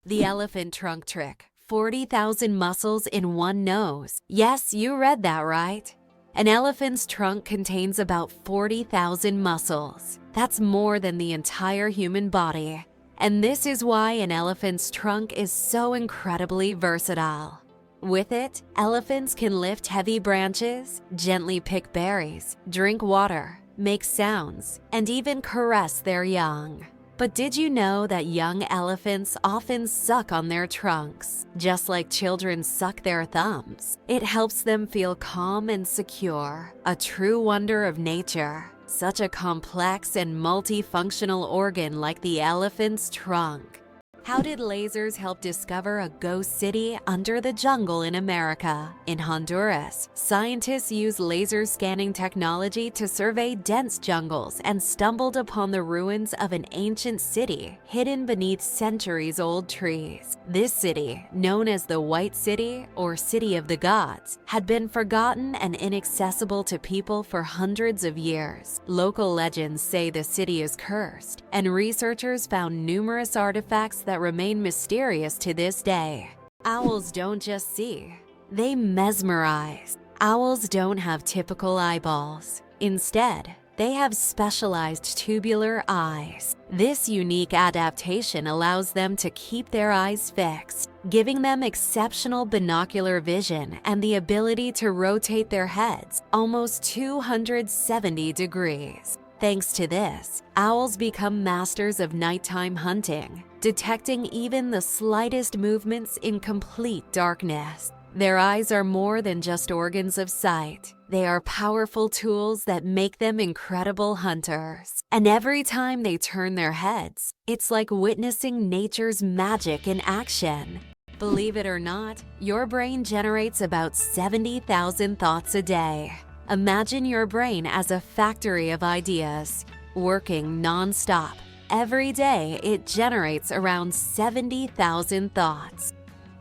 The elephant trunk trick. 40,000 muscles in one nose. Yes, you read that right. An elephant's trunk contains about 40,000 muscles. That's more than the entire human body. And this is why an elephant's trunk is so incredibly versatile. With it, elephants can lift heavy branches, gently pick berries, drink water, make sounds, and even caress their young. But did you know that young elephants often suck on their trunks, just like children suck their thumbs? It helps them feel calm and secure, a true wonder of nature. Such a complex and multifunctional organ like the elephant's trunk. How did lasers help discover a ghost city under the jungle in America? In Honduras, scientists used laser scanning technology to survey dense jungles and stumbled upon the ruins of an ancient city hidden beneath centuries-old trees. This city, known as the White City or City of the Gods, had been forgotten and inaccessible to people for hundreds of years. Local legends say the city is cursed, and researchers found numerous artifacts that remain mysterious to this day. Owls don't just see, they mesmerize. Owls don't have typical eyeballs. Instead, they have specialized tubular eyes. This unique adaptation allows them to keep their eyes fixed, giving them exceptional binocular vision and the ability to rotate their heads almost 270 degrees. Thanks to this, owls become masters of nighttime hunting, detecting even the slightest movements in complete darkness. Their eyes are more than just organs of sight. They are powerful tools that make them incredible hunters. And every time they turn their heads, it's like witnessing nature's magic in action. Believe it or not, your brain generates about 70,000 thoughts a day. Imagine your brain as a factory of ideas, working non-stop. Every day, it generates around 70,000 thoughts.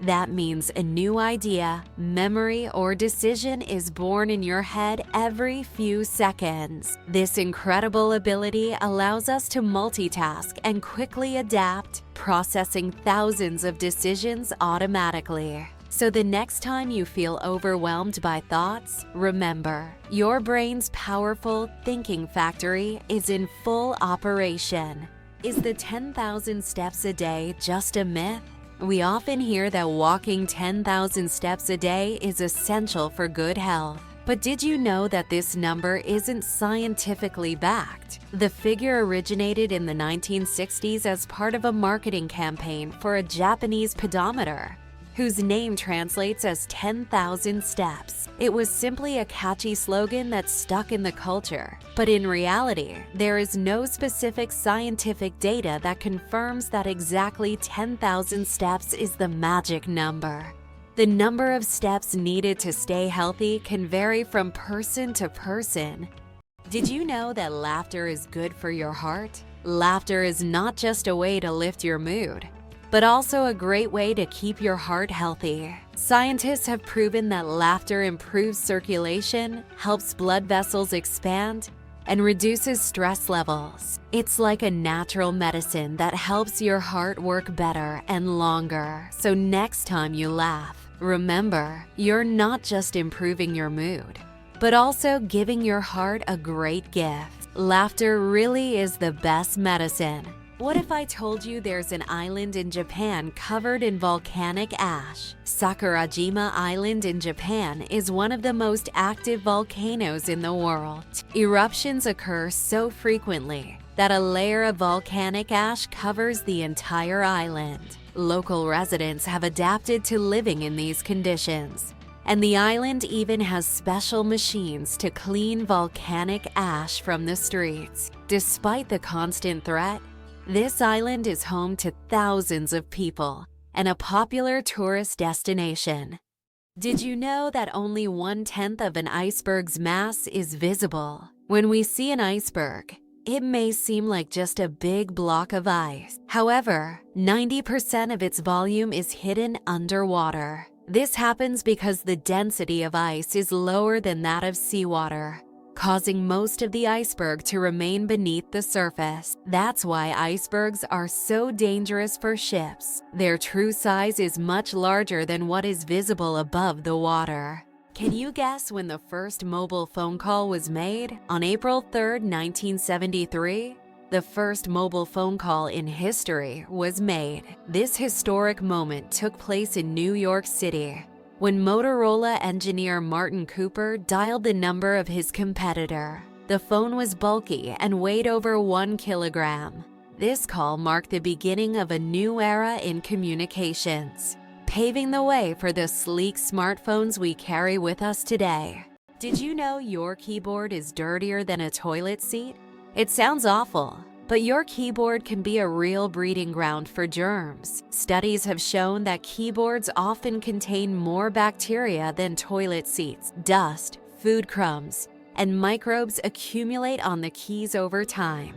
That means a new idea, memory, or decision is born in your head every few seconds. This incredible ability allows us to multitask and quickly adapt, processing thousands of decisions automatically. So the next time you feel overwhelmed by thoughts, remember, your brain's powerful thinking factory is in full operation. Is the 10,000 steps a day just a myth? We often hear that walking 10,000 steps a day is essential for good health. But did you know that this number isn't scientifically backed? The figure originated in the 1960s as part of a marketing campaign for a Japanese pedometer, whose name translates as 10,000 steps. It was simply a catchy slogan that stuck in the culture. But in reality, there is no specific scientific data that confirms that exactly 10,000 steps is the magic number. The number of steps needed to stay healthy can vary from person to person. Did you know that laughter is good for your heart? Laughter is not just a way to lift your mood, but also a great way to keep your heart healthy. Scientists have proven that laughter improves circulation, helps blood vessels expand, and reduces stress levels. It's like a natural medicine that helps your heart work better and longer. So next time you laugh, remember, you're not just improving your mood, but also giving your heart a great gift. Laughter really is the best medicine. What if I told you there's an island in Japan covered in volcanic ash? Sakurajima Island in Japan is one of the most active volcanoes in the world. Eruptions occur so frequently that a layer of volcanic ash covers the entire island. Local residents have adapted to living in these conditions, and the island even has special machines to clean volcanic ash from the streets. Despite the constant threat, this island is home to thousands of people and a popular tourist destination. Did you know that only 1/10 of an iceberg's mass is visible? When we see an iceberg, it may seem like just a big block of ice. However, 90% of its volume is hidden underwater. This happens because the density of ice is lower than that of seawater. causing most of the iceberg to remain beneath the surface. That's why icebergs are so dangerous for ships. Their true size is much larger than what is visible above the water. Can you guess when the first mobile phone call was made? On April 3, 1973? The first mobile phone call in history was made. This historic moment took place in New York City, when Motorola engineer Martin Cooper dialed the number of his competitor. The phone was bulky and weighed over 1 kilogram. This call marked the beginning of a new era in communications, paving the way for the sleek smartphones we carry with us today. Did you know your keyboard is dirtier than a toilet seat? It sounds awful, but your keyboard can be a real breeding ground for germs. Studies have shown that keyboards often contain more bacteria than toilet seats. Dust, food crumbs, and microbes accumulate on the keys over time.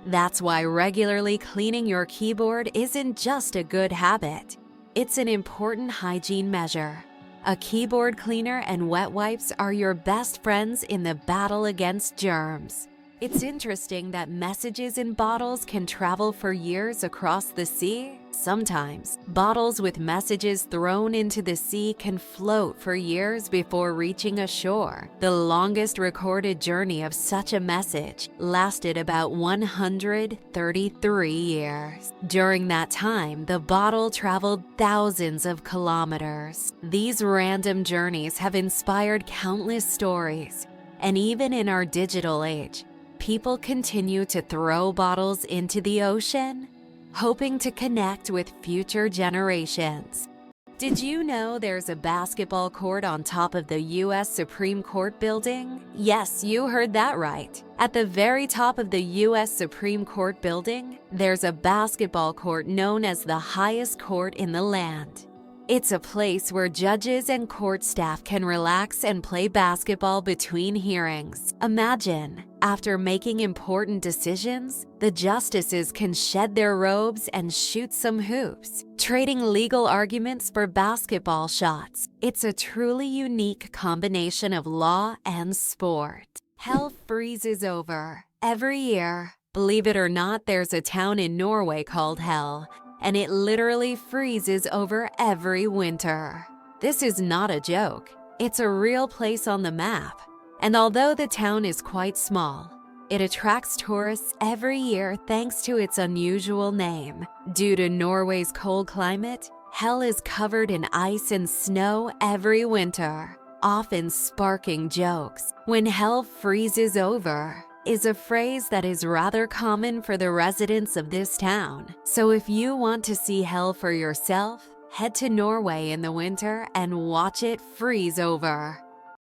That's why regularly cleaning your keyboard isn't just a good habit. It's an important hygiene measure. A keyboard cleaner and wet wipes are your best friends in the battle against germs. It's interesting that messages in bottles can travel for years across the sea. Sometimes, bottles with messages thrown into the sea can float for years before reaching a shore. The longest recorded journey of such a message lasted about 133 years. During that time, the bottle traveled thousands of kilometers. These random journeys have inspired countless stories, and even in our digital age, people continue to throw bottles into the ocean, hoping to connect with future generations. Did you know there's a basketball court on top of the U.S. Supreme Court building? Yes, you heard that right. At the very top of the U.S. Supreme Court building, there's a basketball court known as the highest court in the land. It's a place where judges and court staff can relax and play basketball between hearings. Imagine, after making important decisions, the justices can shed their robes and shoot some hoops, trading legal arguments for basketball shots. It's a truly unique combination of law and sport. Hell freezes over every year. Believe it or not, there's a town in Norway called Hell, and it literally freezes over every winter. This is not a joke. It's a real place on the map. And although the town is quite small, it attracts tourists every year thanks to its unusual name. Due to Norway's cold climate, Hell is covered in ice and snow every winter, often sparking jokes. When Hell freezes over is a phrase that is rather common for the residents of this town. So if you want to see Hell for yourself, head to Norway in the winter and watch it freeze over.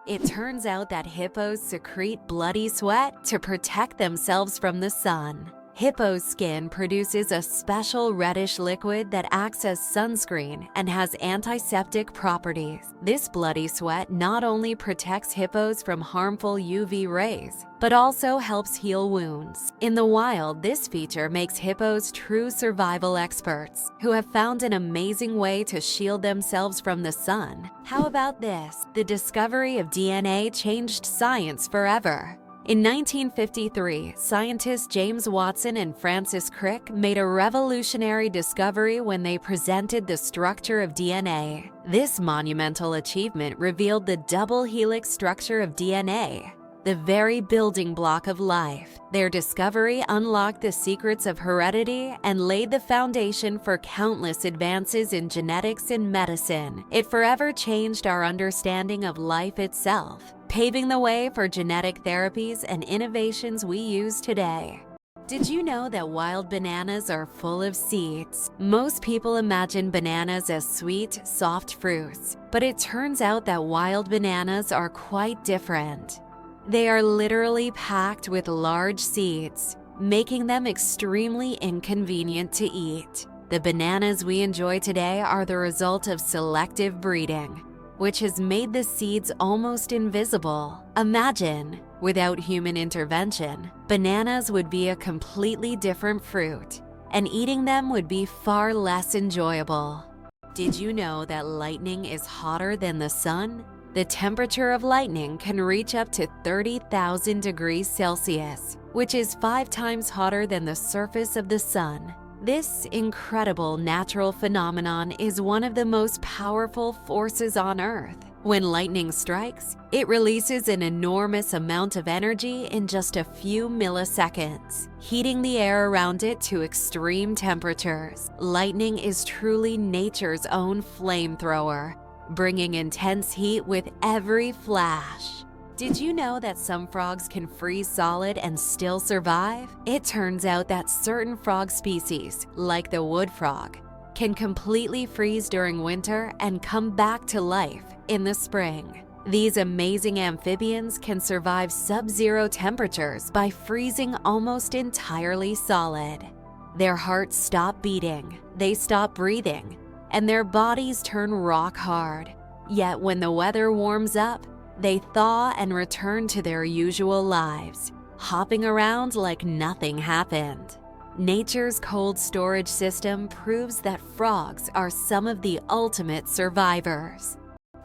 It turns out that hippos secrete bloody sweat to protect themselves from the sun. Hippo's skin produces a special reddish liquid that acts as sunscreen and has antiseptic properties. This bloody sweat not only protects hippos from harmful UV rays, but also helps heal wounds. In the wild, this feature makes hippos true survival experts who have found an amazing way to shield themselves from the sun. How about this? The discovery of DNA changed science forever. In 1953, scientists James Watson and Francis Crick made a revolutionary discovery when they presented the structure of DNA. This monumental achievement revealed the double helix structure of DNA, the very building block of life. Their discovery unlocked the secrets of heredity and laid the foundation for countless advances in genetics and medicine. It forever changed our understanding of life itself, paving the way for genetic therapies and innovations we use today. Did you know that wild bananas are full of seeds? Most people imagine bananas as sweet, soft fruits, but it turns out that wild bananas are quite different. They are literally packed with large seeds, making them extremely inconvenient to eat. The bananas we enjoy today are the result of selective breeding, which has made the seeds almost invisible. Imagine, without human intervention, bananas would be a completely different fruit, and eating them would be far less enjoyable. Did you know that lightning is hotter than the sun? The temperature of lightning can reach up to 30,000 degrees Celsius, which is 5 times hotter than the surface of the sun. This incredible natural phenomenon is one of the most powerful forces on Earth. When lightning strikes, it releases an enormous amount of energy in just a few milliseconds, heating the air around it to extreme temperatures. Lightning is truly nature's own flamethrower, bringing intense heat with every flash. Did you know that some frogs can freeze solid and still survive? It turns out that certain frog species, like the wood frog, can completely freeze during winter and come back to life in the spring. These amazing amphibians can survive sub-zero temperatures by freezing almost entirely solid. Their hearts stop beating, they stop breathing, and their bodies turn rock hard. Yet when the weather warms up, they thaw and return to their usual lives, hopping around like nothing happened. Nature's cold storage system proves that frogs are some of the ultimate survivors.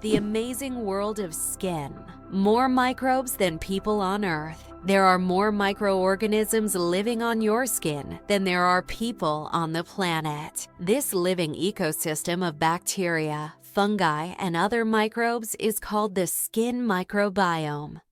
The amazing world of skin. More microbes than people on Earth. There are more microorganisms living on your skin than there are people on the planet. This living ecosystem of bacteria, fungi, and other microbes is called the skin microbiome.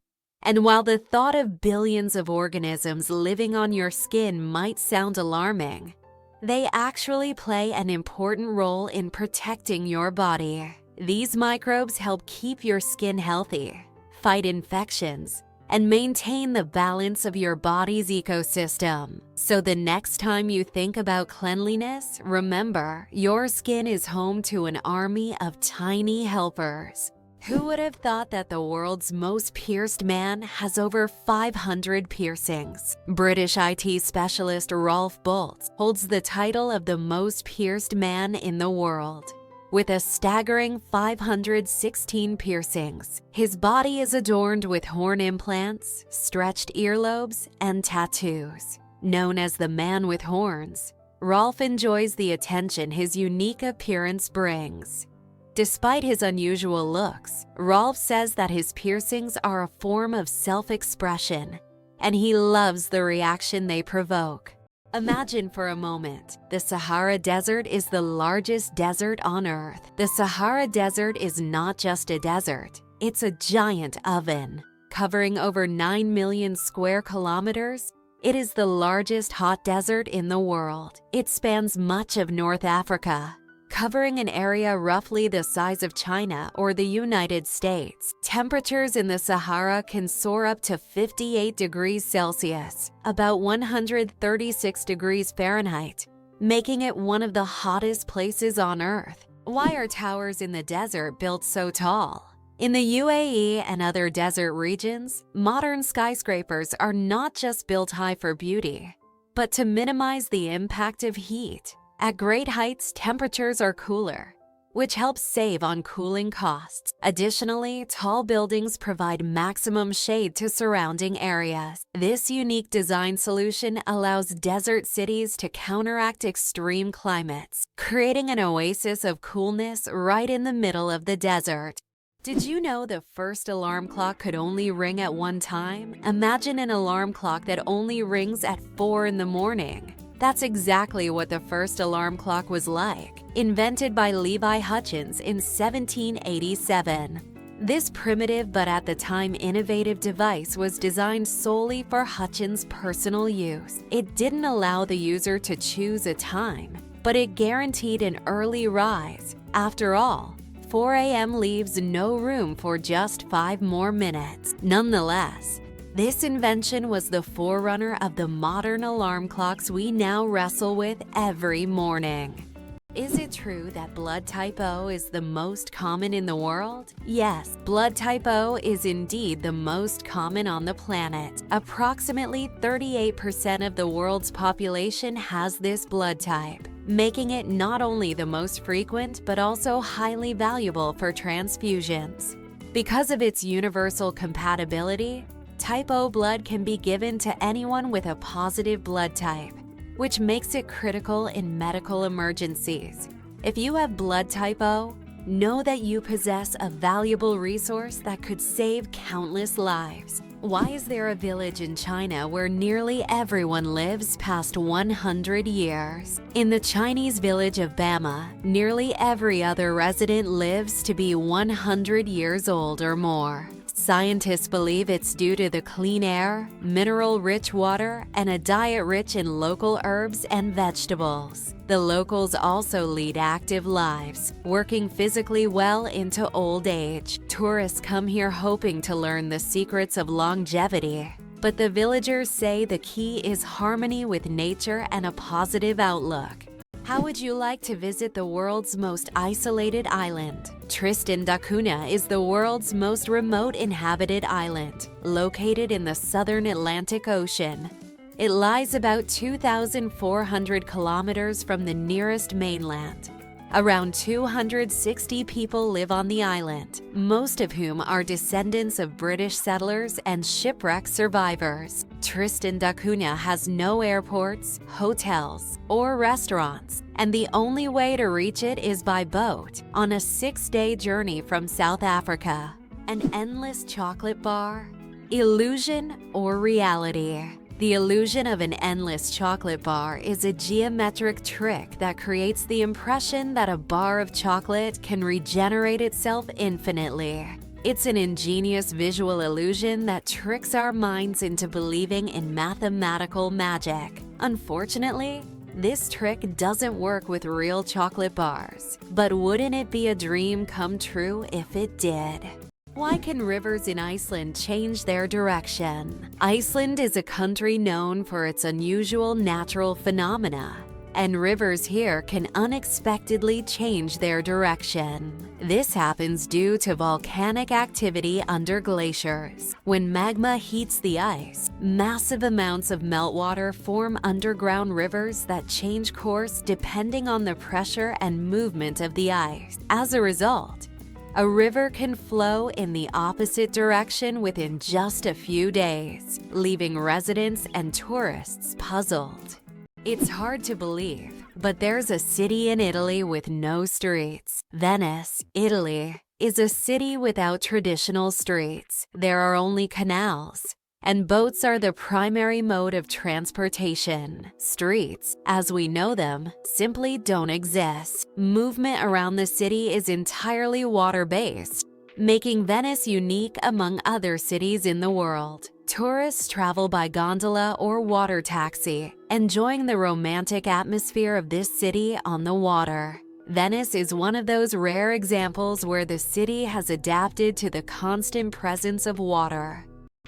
And while the thought of billions of organisms living on your skin might sound alarming, they actually play an important role in protecting your body. These microbes help keep your skin healthy, fight infections, and maintain the balance of your body's ecosystem. So the next time you think about cleanliness, remember, your skin is home to an army of tiny helpers. Who would have thought that the world's most pierced man has over 500 piercings? British IT specialist Rolf Bultz holds the title of the most pierced man in the world. With a staggering 516 piercings, his body is adorned with horn implants, stretched earlobes, and tattoos. Known as the man with horns, Rolf enjoys the attention his unique appearance brings. Despite his unusual looks, Rolf says that his piercings are a form of self-expression, and he loves the reaction they provoke. Imagine for a moment, the Sahara Desert is the largest desert on Earth. The Sahara Desert is not just a desert, it's a giant oven. Covering over 9 million square kilometers, it is the largest hot desert in the world. It spans much of North Africa, covering an area roughly the size of China or the United States. Temperatures in the Sahara can soar up to 58 degrees Celsius, about 136 degrees Fahrenheit, making it one of the hottest places on Earth. Why are towers in the desert built so tall? In the UAE and other desert regions, modern skyscrapers are not just built high for beauty, but to minimize the impact of heat. At great heights, temperatures are cooler, which helps save on cooling costs. Additionally, tall buildings provide maximum shade to surrounding areas. This unique design solution allows desert cities to counteract extreme climates, creating an oasis of coolness right in the middle of the desert. Did you know the first alarm clock could only ring at one time? Imagine an alarm clock that only rings at 4 in the morning. That's exactly what the first alarm clock was like, invented by Levi Hutchins in 1787. This primitive but at the time innovative device was designed solely for Hutchins' personal use. It didn't allow the user to choose a time, but it guaranteed an early rise. After all, 4 a.m. leaves no room for just 5 more minutes. Nonetheless, this invention was the forerunner of the modern alarm clocks we now wrestle with every morning. Is it true that blood type O is the most common in the world? Yes, blood type O is indeed the most common on the planet. Approximately 38% of the world's population has this blood type, making it not only the most frequent but also highly valuable for transfusions. Because of its universal compatibility, Type O blood can be given to anyone with a positive blood type, which makes it critical in medical emergencies. If you have blood type O, know that you possess a valuable resource that could save countless lives. Why is there a village in China where nearly everyone lives past 100 years? In the Chinese village of Bama, nearly every other resident lives to be 100 years old or more. Scientists believe it's due to the clean air, mineral-rich water, and a diet rich in local herbs and vegetables. The locals also lead active lives, working physically well into old age. Tourists come here hoping to learn the secrets of longevity. But the villagers say the key is harmony with nature and a positive outlook. How would you like to visit the world's most isolated island? Tristan da Cunha is the world's most remote inhabited island, located in the southern Atlantic Ocean. It lies about 2,400 kilometers from the nearest mainland. Around 260 people live on the island, most of whom are descendants of British settlers and shipwreck survivors. Tristan da Cunha has no airports, hotels, or restaurants, and the only way to reach it is by boat on a 6-day journey from South Africa. An endless chocolate bar? Illusion or reality? The illusion of an endless chocolate bar is a geometric trick that creates the impression that a bar of chocolate can regenerate itself infinitely. It's an ingenious visual illusion that tricks our minds into believing in mathematical magic. Unfortunately, this trick doesn't work with real chocolate bars. But wouldn't it be a dream come true if it did? Why can rivers in Iceland change their direction? Iceland is a country known for its unusual natural phenomena, and rivers here can unexpectedly change their direction. This happens due to volcanic activity under glaciers. When magma heats the ice, massive amounts of meltwater form underground rivers that change course depending on the pressure and movement of the ice. As a result, a river can flow in the opposite direction within just a few days, leaving residents and tourists puzzled. It's hard to believe, but there's a city in Italy with no streets. Venice, Italy, is a city without traditional streets. There are only canals, and boats are the primary mode of transportation. Streets, as we know them, simply don't exist. Movement around the city is entirely water-based, making Venice unique among other cities in the world. Tourists travel by gondola or water taxi, enjoying the romantic atmosphere of this city on the water. Venice is one of those rare examples where the city has adapted to the constant presence of water.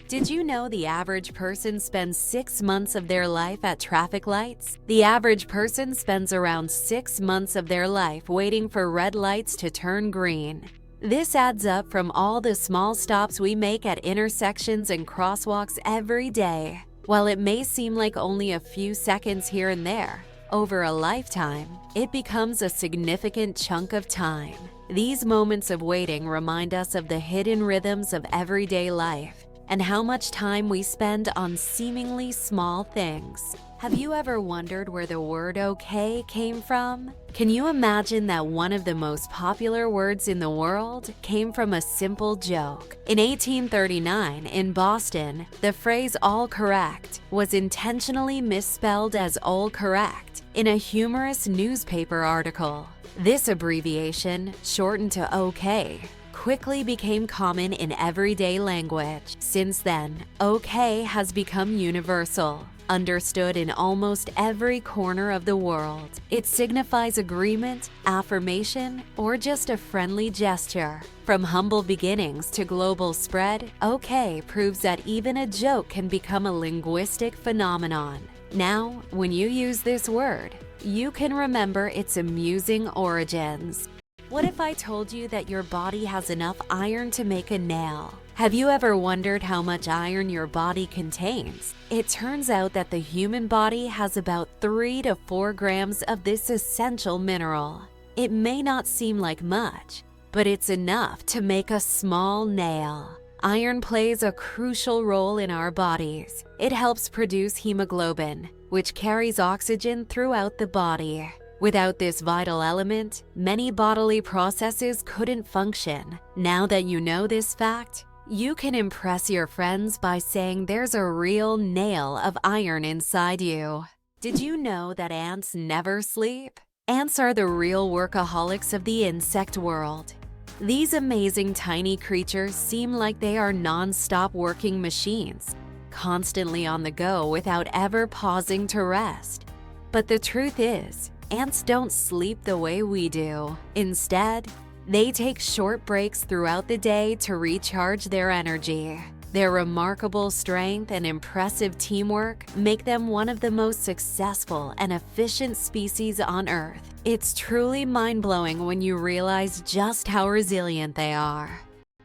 Did you know the average person spends 6 months of their life at traffic lights? The average person spends around 6 months of their life waiting for red lights to turn green. This adds up from all the small stops we make at intersections and crosswalks every day. While it may seem like only a few seconds here and there, over a lifetime, it becomes a significant chunk of time. These moments of waiting remind us of the hidden rhythms of everyday life and how much time we spend on seemingly small things. Have you ever wondered where the word okay came from? Can you imagine that one of the most popular words in the world came from a simple joke? In 1839, in Boston, the phrase all correct was intentionally misspelled as all correct in a humorous newspaper article. This abbreviation, shortened to OK, quickly became common in everyday language. Since then, okay has become universal, understood in almost every corner of the world. It signifies agreement, affirmation, or just a friendly gesture. From humble beginnings to global spread, okay proves that even a joke can become a linguistic phenomenon. Now, when you use this word, you can remember its amusing origins. What if I told you that your body has enough iron to make a nail? Have you ever wondered how much iron your body contains? It turns out that the human body has about 3 to 4 grams of this essential mineral. It may not seem like much, but it's enough to make a small nail. Iron plays a crucial role in our bodies. It helps produce hemoglobin, which carries oxygen throughout the body. Without this vital element, many bodily processes couldn't function. Now that you know this fact, you can impress your friends by saying there's a real nail of iron inside you. Did you know that ants never sleep? Ants are the real workaholics of the insect world. These amazing tiny creatures seem like they are non-stop working machines, constantly on the go without ever pausing to rest. But the truth is, ants don't sleep the way we do. Instead, they take short breaks throughout the day to recharge their energy. Their remarkable strength and impressive teamwork make them one of the most successful and efficient species on Earth. It's truly mind-blowing when you realize just how resilient they are.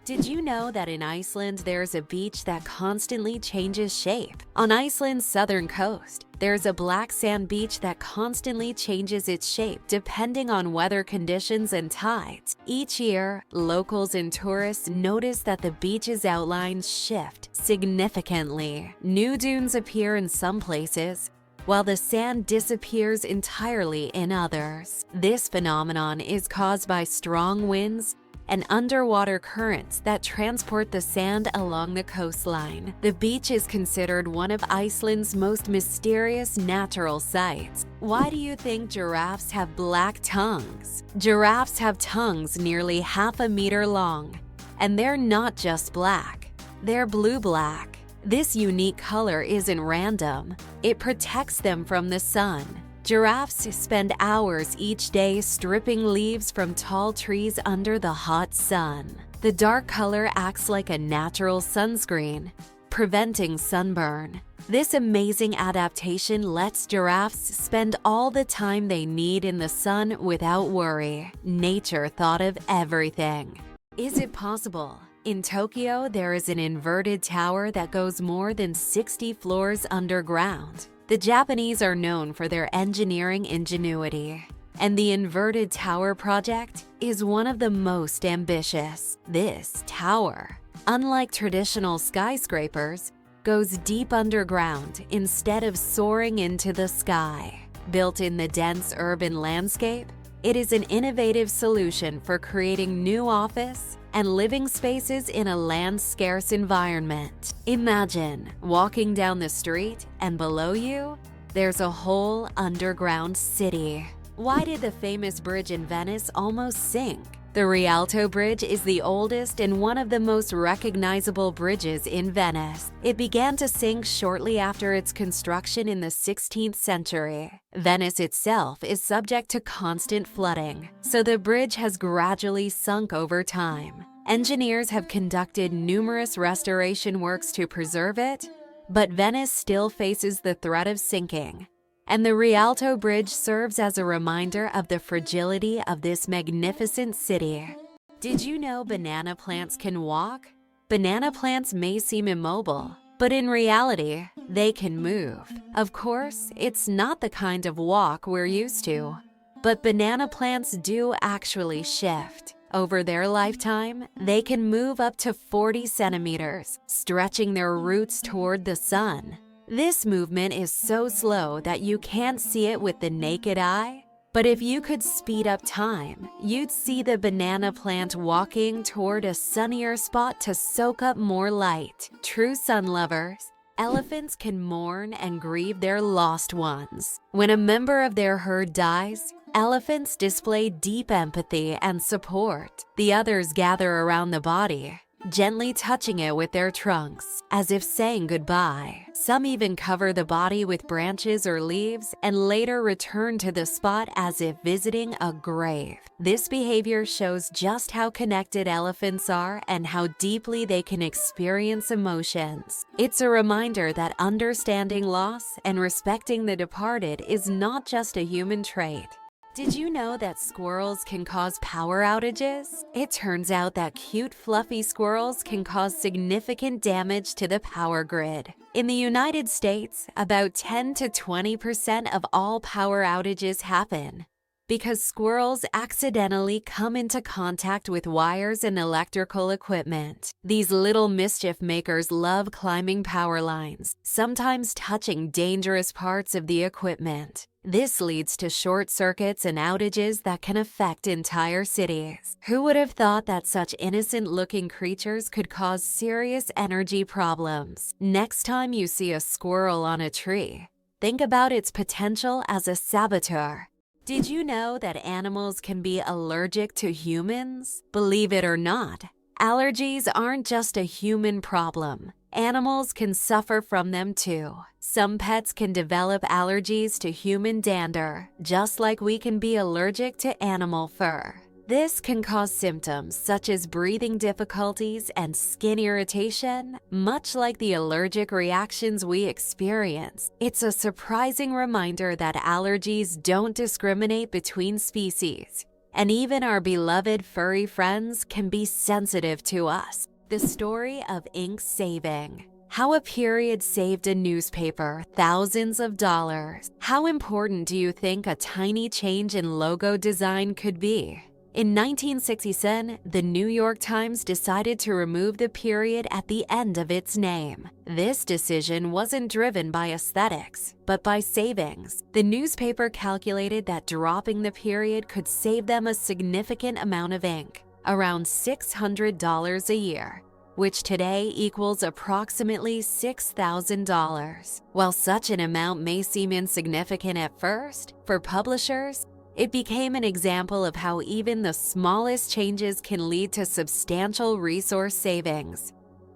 Did you know that in Iceland there's a beach that constantly changes shape? On Iceland's southern coast, there's a black sand beach that constantly changes its shape depending on weather conditions and tides. Each year, locals and tourists notice that the beach's outlines shift significantly. New dunes appear in some places, while the sand disappears entirely in others. This phenomenon is caused by strong winds and underwater currents that transport the sand along the coastline. The beach is considered one of Iceland's most mysterious natural sights. Why do you think giraffes have black tongues? Giraffes have tongues nearly half a meter long, and they're not just black, they're blue-black. This unique color isn't random. It protects them from the sun. Giraffes spend hours each day stripping leaves from tall trees under the hot sun. The dark color acts like a natural sunscreen, preventing sunburn. This amazing adaptation lets giraffes spend all the time they need in the sun without worry. Nature thought of everything. Is it possible? In Tokyo, there is an inverted tower that goes more than 60 floors underground. The Japanese are known for their engineering ingenuity, and the Inverted Tower project is one of the most ambitious. This tower, unlike traditional skyscrapers, goes deep underground instead of soaring into the sky. Built in the dense urban landscape, it is an innovative solution for creating new office and living spaces in a land-scarce environment. Imagine walking down the street and below you, there's a whole underground city. Why did the famous bridge in Venice almost sink? The Rialto Bridge is the oldest and one of the most recognizable bridges in Venice. It began to sink shortly after its construction in the 16th century. Venice itself is subject to constant flooding, so the bridge has gradually sunk over time. Engineers have conducted numerous restoration works to preserve it, but Venice still faces the threat of sinking, and the Rialto Bridge serves as a reminder of the fragility of this magnificent city. Did you know banana plants can walk? Banana plants may seem immobile, but in reality, they can move. Of course, it's not the kind of walk we're used to, but banana plants do actually shift. Over their lifetime, they can move up to 40 centimeters, stretching their roots toward the sun. This movement is so slow that you can't see it with the naked eye, but if you could speed up time, you'd see the banana plant walking toward a sunnier spot to soak up more light. True sun lovers, elephants can mourn and grieve their lost ones. When a member of their herd dies, elephants display deep empathy and support. The others gather around the body, gently touching it with their trunks, as if saying goodbye. Some even cover the body with branches or leaves and later return to the spot as if visiting a grave. This behavior shows just how connected elephants are and how deeply they can experience emotions. It's a reminder that understanding loss and respecting the departed is not just a human trait. Did you know that squirrels can cause power outages? It turns out that cute, fluffy squirrels can cause significant damage to the power grid. In the United States, about 10 to 20% of all power outages happen because squirrels accidentally come into contact with wires and electrical equipment. These little mischief makers love climbing power lines, sometimes touching dangerous parts of the equipment. This leads to short circuits and outages that can affect entire cities. Who would have thought that such innocent-looking creatures could cause serious energy problems? Next time you see a squirrel on a tree, think about its potential as a saboteur. Did you know that animals can be allergic to humans? Believe it or not, allergies aren't just a human problem. Animals can suffer from them too. Some pets can develop allergies to human dander, just like we can be allergic to animal fur. This can cause symptoms such as breathing difficulties and skin irritation, much like the allergic reactions we experience. It's a surprising reminder that allergies don't discriminate between species, and even our beloved furry friends can be sensitive to us. The story of ink saving. How a period saved a newspaper thousands of dollars. How important do you think a tiny change in logo design could be? In 1967, the New York Times decided to remove the period at the end of its name. This decision wasn't driven by aesthetics, but by savings. The newspaper calculated that dropping the period could save them a significant amount of ink, around $600 a year, which today equals approximately $6,000. While such an amount may seem insignificant at first, for publishers, it became an example of how even the smallest changes can lead to substantial resource savings.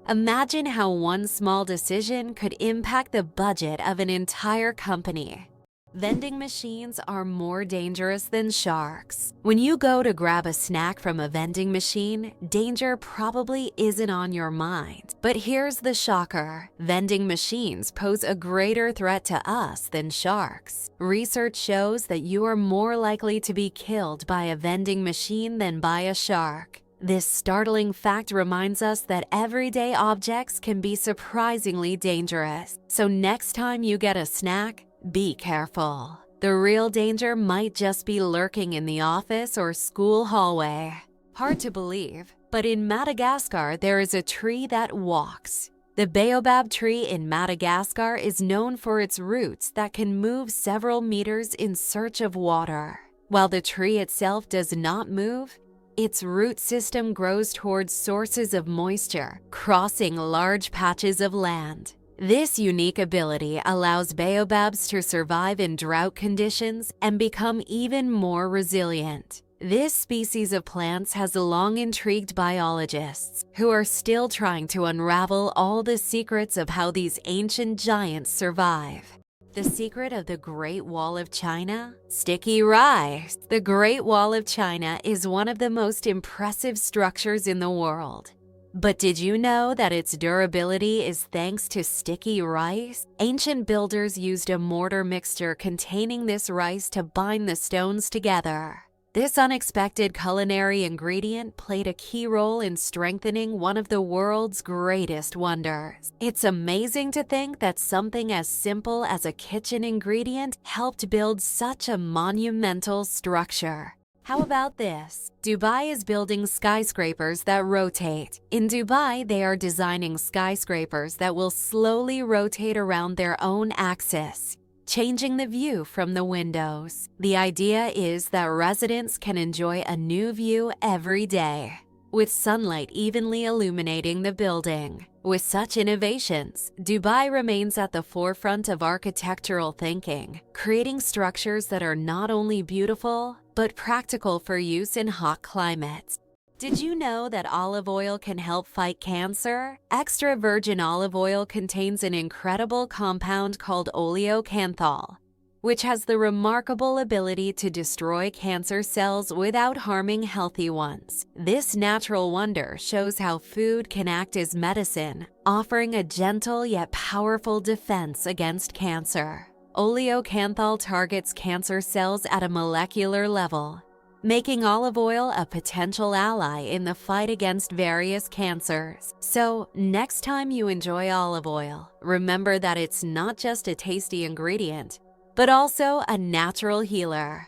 Imagine how one small decision could impact the budget of an entire company. Vending machines are more dangerous than sharks. When you go to grab a snack from a vending machine, danger probably isn't on your mind. But here's the shocker. Vending machines pose a greater threat to us than sharks. Research shows that you are more likely to be killed by a vending machine than by a shark. This startling fact reminds us that everyday objects can be surprisingly dangerous. So next time you get a snack, be careful. The real danger might just be lurking in the office or school hallway. Hard to believe, but in Madagascar there is a tree that walks. The baobab tree in Madagascar is known for its roots that can move several meters in search of water. While the tree itself does not move, its root system grows towards sources of moisture, crossing large patches of land. This unique ability allows baobabs to survive in drought conditions and become even more resilient. This species of plants has long intrigued biologists, who are still trying to unravel all the secrets of how these ancient giants survive. The secret of the Great Wall of China? Sticky rice. The Great Wall of China is one of the most impressive structures in the world. But did you know that its durability is thanks to sticky rice? Ancient builders used a mortar mixture containing this rice to bind the stones together. This unexpected culinary ingredient played a key role in strengthening one of the world's greatest wonders. It's amazing to think that something as simple as a kitchen ingredient helped build such a monumental structure. How about this? Dubai is building skyscrapers that rotate. In Dubai, they are designing skyscrapers that will slowly rotate around their own axis, changing the view from the windows. The idea is that residents can enjoy a new view every day, with sunlight evenly illuminating the building. With such innovations, Dubai remains at the forefront of architectural thinking, creating structures that are not only beautiful, but practical for use in hot climates. Did you know that olive oil can help fight cancer? Extra virgin olive oil contains an incredible compound called oleocanthal, which has the remarkable ability to destroy cancer cells without harming healthy ones. This natural wonder shows how food can act as medicine, offering a gentle yet powerful defense against cancer. Oleocanthal targets cancer cells at a molecular level, making olive oil a potential ally in the fight against various cancers. So, next time you enjoy olive oil, remember that it's not just a tasty ingredient, but also a natural healer.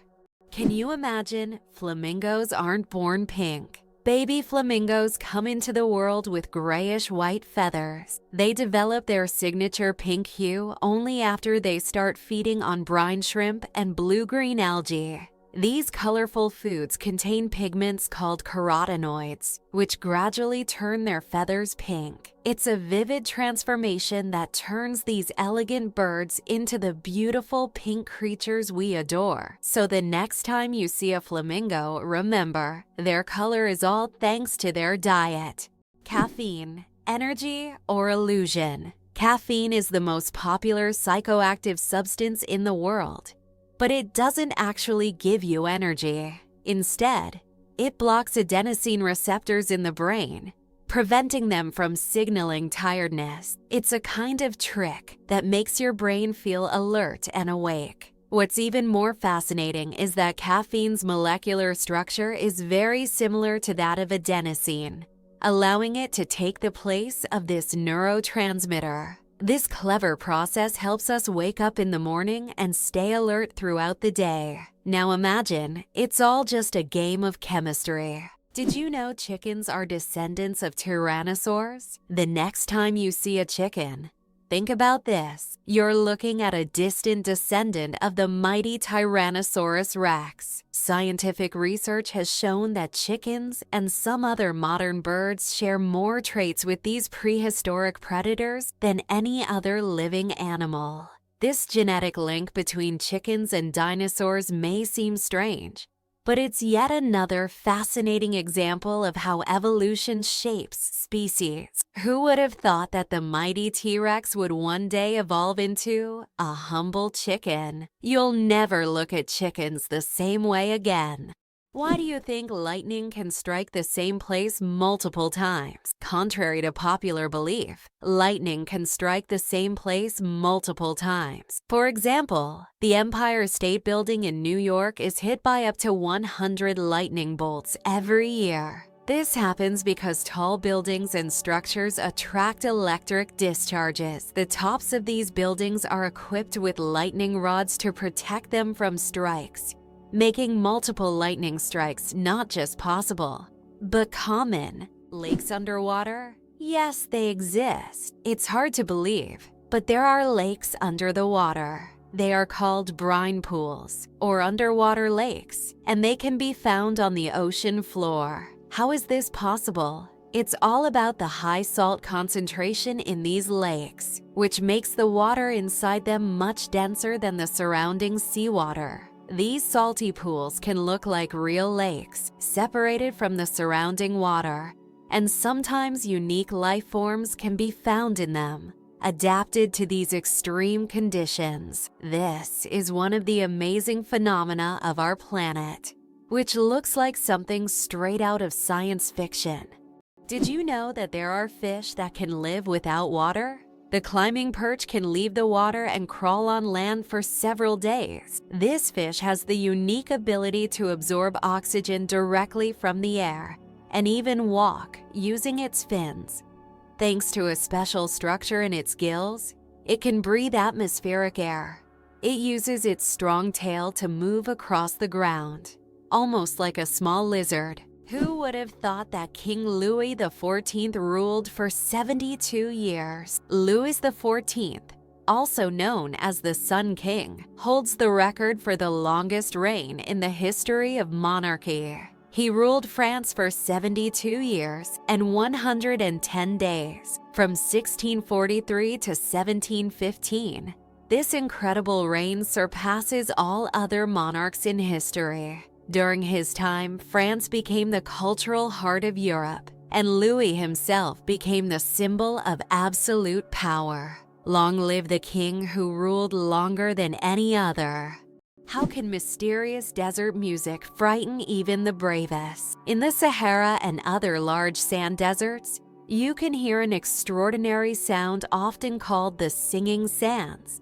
Can you imagine flamingos aren't born pink? Baby flamingos come into the world with grayish-white feathers. They develop their signature pink hue only after they start feeding on brine shrimp and blue-green algae. These colorful foods contain pigments called carotenoids, which gradually turn their feathers pink. It's a vivid transformation that turns these elegant birds into the beautiful pink creatures we adore. So the next time you see a flamingo, remember, their color is all thanks to their diet. Caffeine, energy, or illusion. Caffeine is the most popular psychoactive substance in the world. But it doesn't actually give you energy. Instead, it blocks adenosine receptors in the brain, preventing them from signaling tiredness. It's a kind of trick that makes your brain feel alert and awake. What's even more fascinating is that caffeine's molecular structure is very similar to that of adenosine, allowing it to take the place of this neurotransmitter. This clever process helps us wake up in the morning and stay alert throughout the day. Now imagine, it's all just a game of chemistry. Did you know chickens are descendants of tyrannosaurs? The next time you see a chicken, think about this. You're looking at a distant descendant of the mighty Tyrannosaurus rex. Scientific research has shown that chickens and some other modern birds share more traits with these prehistoric predators than any other living animal. This genetic link between chickens and dinosaurs may seem strange, but it's yet another fascinating example of how evolution shapes species. Who would have thought that the mighty T-Rex would one day evolve into a humble chicken? You'll never look at chickens the same way again. Why do you think lightning can strike the same place multiple times? Contrary to popular belief, lightning can strike the same place multiple times. For example, the Empire State Building in New York is hit by up to 100 lightning bolts every year. This happens because tall buildings and structures attract electric discharges. The tops of these buildings are equipped with lightning rods to protect them from strikes, making multiple lightning strikes not just possible, but common. Lakes underwater? Yes, they exist. It's hard to believe, but there are lakes under the water. They are called brine pools, or underwater lakes, and they can be found on the ocean floor. How is this possible? It's all about the high salt concentration in these lakes, which makes the water inside them much denser than the surrounding seawater. These salty pools can look like real lakes, separated from the surrounding water, and sometimes unique life forms can be found in them, adapted to these extreme conditions. This is one of the amazing phenomena of our planet, which looks like something straight out of science fiction. Did you know that there are fish that can live without water? The climbing perch can leave the water and crawl on land for several days. This fish has the unique ability to absorb oxygen directly from the air and even walk using its fins. Thanks to a special structure in its gills, it can breathe atmospheric air. It uses its strong tail to move across the ground, almost like a small lizard. Who would have thought that King Louis the 14th ruled for 72 years? Louis the 14th, also known as the Sun King, holds the record for the longest reign in the history of monarchy. He ruled France for 72 years and 110 days, from 1643 to 1715. This incredible reign surpasses all other monarchs in history. During his time, France became the cultural heart of Europe, and Louis himself became the symbol of absolute power. Long live the king who ruled longer than any other. How can mysterious desert music frighten even the bravest? In the Sahara and other large sand deserts, you can hear an extraordinary sound often called the singing sands.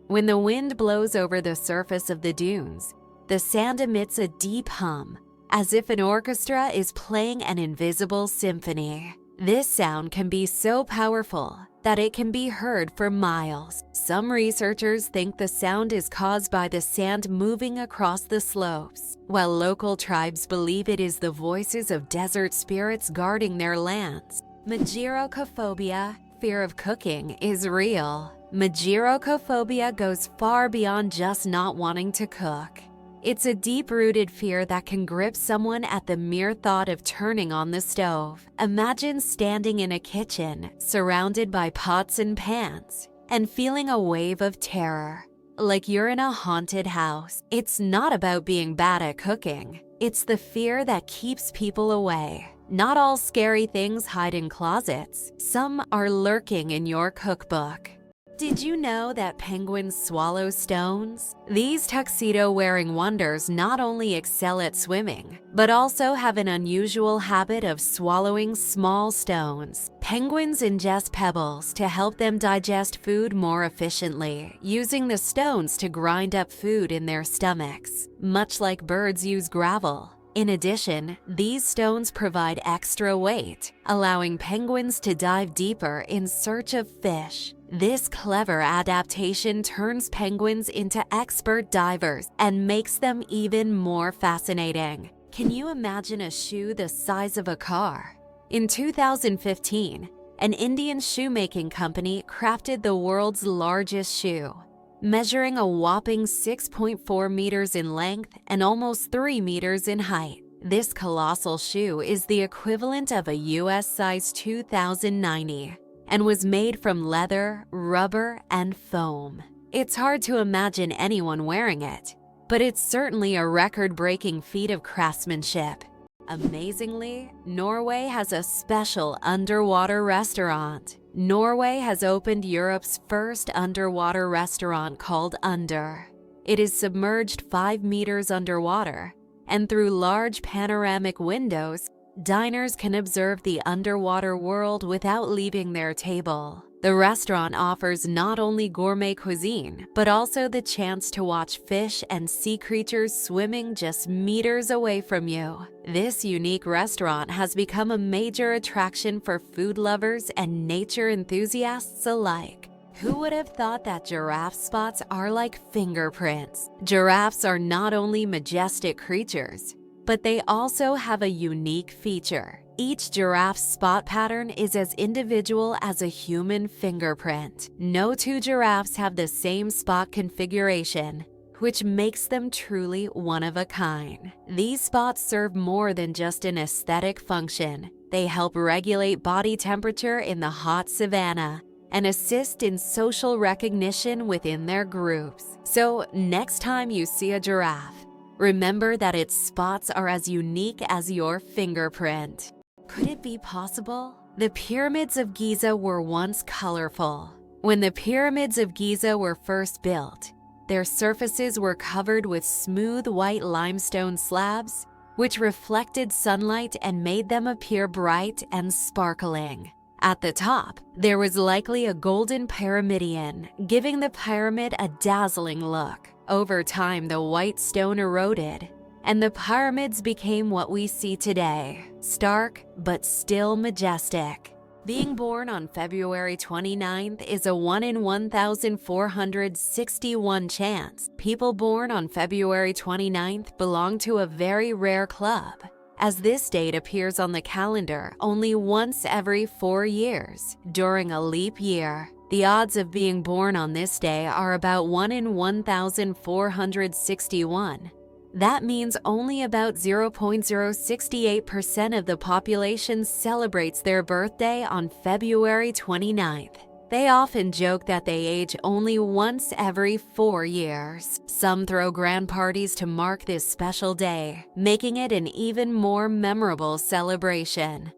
When the wind blows over the surface of the dunes, the sand emits a deep hum, as if an orchestra is playing an invisible symphony. This sound can be so powerful that it can be heard for miles. Some researchers think the sound is caused by the sand moving across the slopes, while local tribes believe it is the voices of desert spirits guarding their lands. Mageirocophobia, fear of cooking, is real. Mageirocophobia goes far beyond just not wanting to cook. It's a deep-rooted fear that can grip someone at the mere thought of turning on the stove. Imagine standing in a kitchen, surrounded by pots and pans, and feeling a wave of terror, like you're in a haunted house. It's not about being bad at cooking. It's the fear that keeps people away. Not all scary things hide in closets. Some are lurking in your cookbook. Did you know that penguins swallow stones? These tuxedo-wearing wonders not only excel at swimming, but also have an unusual habit of swallowing small stones. Penguins ingest pebbles to help them digest food more efficiently, using the stones to grind up food in their stomachs, much like birds use gravel. In addition, these stones provide extra weight, allowing penguins to dive deeper in search of fish. This clever adaptation turns penguins into expert divers and makes them even more fascinating. Can you imagine a shoe the size of a car? In 2015, an Indian shoemaking company crafted the world's largest shoe, measuring a whopping 6.4 meters in length and almost 3 meters in height. This colossal shoe is the equivalent of a US size 2090 and was made from leather, rubber, and foam. It's hard to imagine anyone wearing it, but it's certainly a record-breaking feat of craftsmanship. Amazingly, Norway has a special underwater restaurant. Norway has opened Europe's first underwater restaurant called Under. It is submerged 5 meters underwater, and through large panoramic windows, diners can observe the underwater world without leaving their table. The restaurant offers not only gourmet cuisine, but also the chance to watch fish and sea creatures swimming just meters away from you. This unique restaurant has become a major attraction for food lovers and nature enthusiasts alike. Who would have thought that giraffe spots are like fingerprints? Giraffes are not only majestic creatures, but they also have a unique feature. Each giraffe's spot pattern is as individual as a human fingerprint. No two giraffes have the same spot configuration, which makes them truly one of a kind. These spots serve more than just an aesthetic function. They help regulate body temperature in the hot savanna and assist in social recognition within their groups. So next time you see a giraffe, remember that its spots are as unique as your fingerprint. Could it be possible? The Pyramids of Giza were once colorful. When the Pyramids of Giza were first built, their surfaces were covered with smooth white limestone slabs, which reflected sunlight and made them appear bright and sparkling. At the top, there was likely a golden pyramidion, giving the pyramid a dazzling look. Over time, the white stone eroded, and the pyramids became what we see today, stark but still majestic. Being born on February 29th is a 1 in 1,461 chance. People born on February 29th belong to a very rare club, as this date appears on the calendar only once every 4 years, during a leap year. The odds of being born on this day are about 1 in 1,461. That means only about 0.068% of the population celebrates their birthday on February 29th. They often joke that they age only once every 4 years. Some throw grand parties to mark this special day, making it an even more memorable celebration.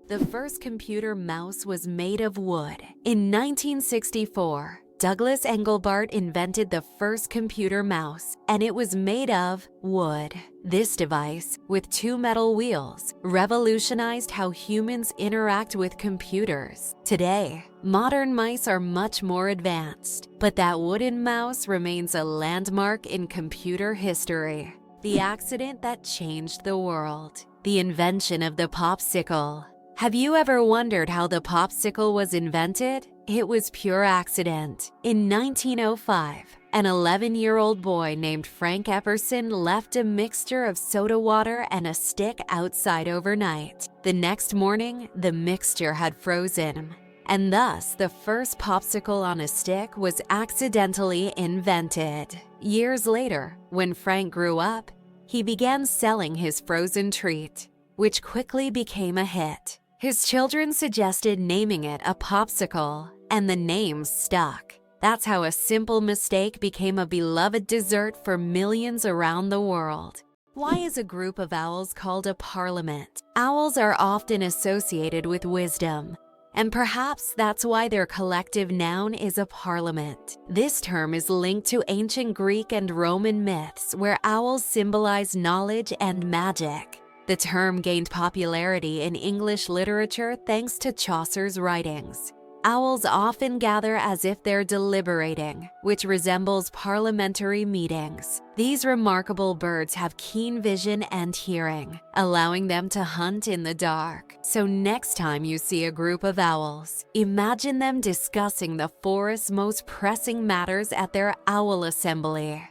The first computer mouse was made of wood. In 1964, Douglas Engelbart invented the first computer mouse, and it was made of wood. This device, with 2 metal wheels, revolutionized how humans interact with computers. Today, modern mice are much more advanced, but that wooden mouse remains a landmark in computer history. The accident that changed the world. The invention of the popsicle. Have you ever wondered how the popsicle was invented? It was pure accident. In 1905, an 11-year-old boy named Frank Epperson left a mixture of soda water and a stick outside overnight. The next morning, the mixture had frozen, and thus the first popsicle on a stick was accidentally invented. Years later, when Frank grew up, he began selling his frozen treat, which quickly became a hit. His children suggested naming it a popsicle, and the name stuck. That's how a simple mistake became a beloved dessert for millions around the world. Why is a group of owls called a parliament? Owls are often associated with wisdom, and perhaps that's why their collective noun is a parliament. This term is linked to ancient Greek and Roman myths where owls symbolize knowledge and magic. The term gained popularity in English literature thanks to Chaucer's writings. Owls often gather as if they're deliberating, which resembles parliamentary meetings. These remarkable birds have keen vision and hearing, allowing them to hunt in the dark. So next time you see a group of owls, imagine them discussing the forest's most pressing matters at their owl assembly.